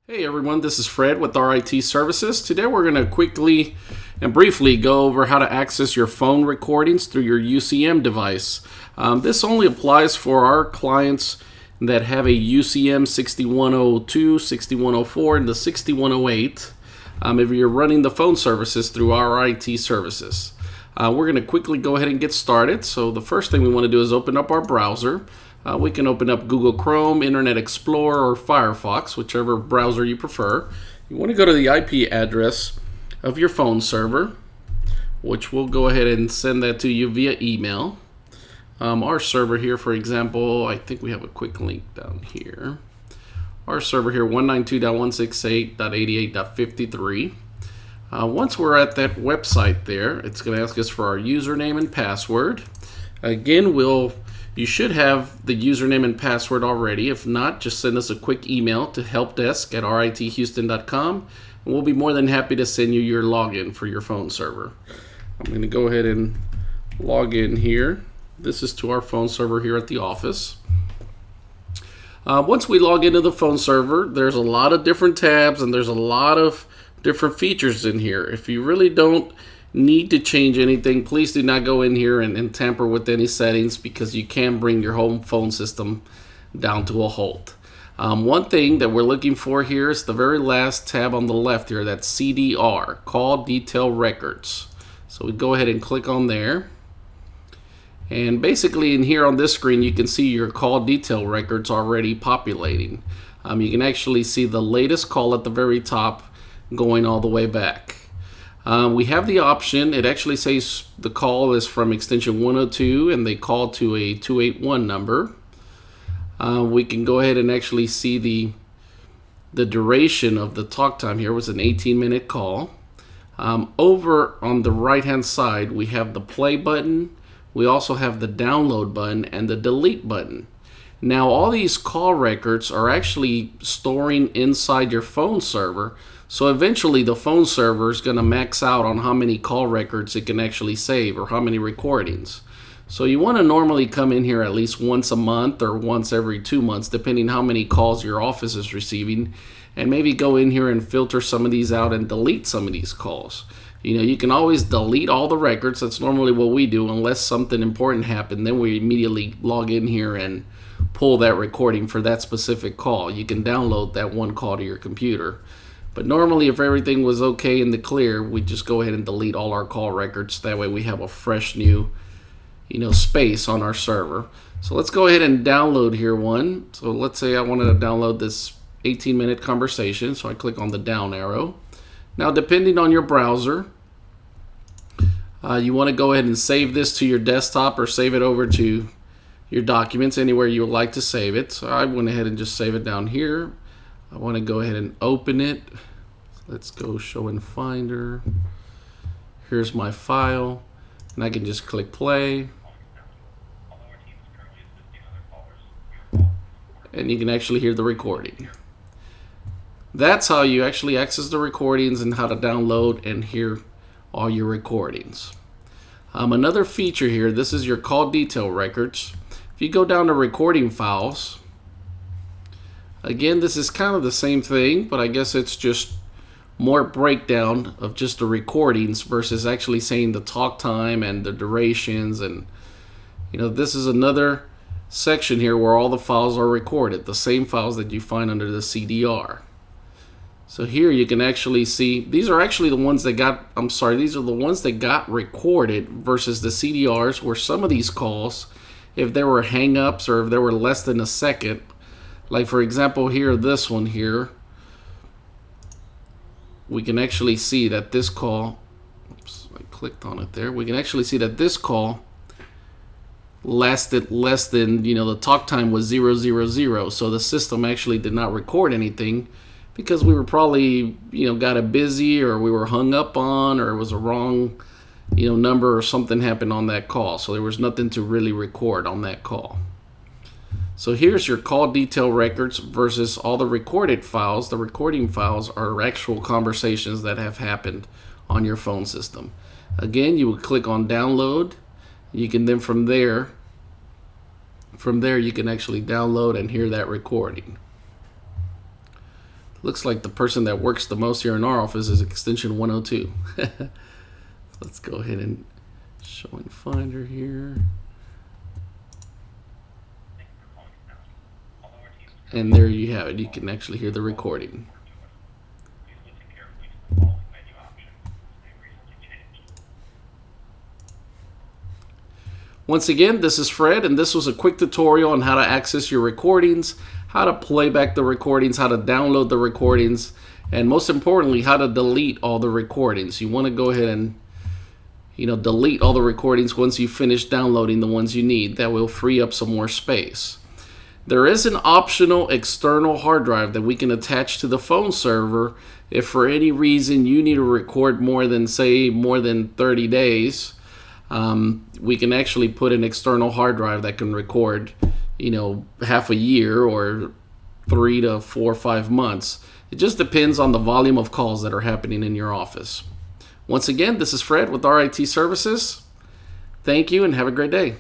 Hey everyone, this is Fred with RIT Services. Today we're going to quickly and briefly go over how to access your phone recordings through your UCM device. This only applies for our clients that have a UCM6102, 6104, and the 6108 if you're running the phone services through RIT Services. We're going to quickly go ahead and get started. So the first thing we want to do is open up our browser. We can open up Google Chrome, Internet Explorer, or Firefox, whichever browser you prefer. You want to go to the IP address of your phone server, which we'll go ahead and send that to you via email. Our server here, for example, I think we have a quick link down here. Our server here, 192.168.88.53. Once we're at that website there, it's going to ask us for our username and password. Again, you should have the username and password already. If not, just send us a quick email to helpdesk@rithouston.com, and we'll be more than happy to send you your login for your phone server. I'm going to go ahead and log in here. This is to our phone server here at the office. Once we log into the phone server, there's a lot of different tabs and there's a lot of different features in here. If you really don't need to change anything, please do not go in here and tamper with any settings, because you can bring your home phone system down to a halt. One thing that we're looking for here is the very last tab on the left here, that's CDR, Call Detail Records. So we go ahead and click on there. And basically in here on this screen, you can see your call detail records already populating. You can actually see the latest call at the very top going all the way back. We have the option, it actually says the call is from extension 102 and they call to a 281 number. We can go ahead and actually see the duration of the talk time here was an 18-minute call. Over on the right hand side, we have the play button. We also have the download button and the delete button. Now all these call records are actually storing inside your phone server. So eventually the phone server is going to max out on how many call records it can actually save, or how many recordings. So you want to normally come in here at least once a month or once every 2 months, depending how many calls your office is receiving, and maybe go in here and filter some of these out and delete some of these calls. You can always delete all the records. That's normally what we do, unless something important happened. Then we immediately log in here and pull that recording for that specific call. You can download that one call to your computer. But normally, if everything was okay in the clear, we just go ahead and delete all our call records. That way we have a fresh new, space on our server. So let's go ahead and download here one. So let's say I wanted to download this 18-minute conversation. So I click on the down arrow. Now, depending on your browser, you want to go ahead and save this to your desktop or save it over to your documents, anywhere you would like to save it. So I went ahead and just save it down here. I want to go ahead and open it. Let's go show in Finder. Here's my file, and I can just click play. And you can actually hear the recording. That's how you actually access the recordings and how to download and hear all your recordings. Another feature here, this is your call detail records. If you go down to recording files, again, this is kind of the same thing, but I guess it's just more breakdown of just the recordings versus actually saying the talk time and the durations. And this is another section here where all the files are recorded, the same files that you find under the CDR. So here you can actually see, these are actually the ones that these are the ones that got recorded versus the CDRs, where some of these calls, if there were hang-ups or if there were less than a second, like for example here, this one here, we can actually see that this call, oops, I clicked on it there, we can actually see that this call lasted less than, the talk time was 000, so the system actually did not record anything, because we were probably, got it busy, or we were hung up on, or it was a wrong, number, or something happened on that call. So there was nothing to really record on that call. So here's your call detail records versus all the recorded files. The recording files are actual conversations that have happened on your phone system. Again, you would click on download. You can then from there you can actually download and hear that recording. Looks like the person that works the most here in our office is extension 102. Let's go ahead and show and finder here. And there you have it. You can actually hear the recording. Once again, this is Fred, and this was a quick tutorial on how to access your recordings, how to play back the recordings, how to download the recordings, and most importantly, how to delete all the recordings. You want to go ahead and delete all the recordings once you finish downloading the ones you need. That will free up some more space. There is an optional external hard drive that we can attach to the phone server if for any reason you need to record more than 30 days. We can actually put an external hard drive that can record, half a year or 3 to 4 or 5 months. It just depends on the volume of calls that are happening in your office. Once again, this is Fred with RIT Services. Thank you and have a great day.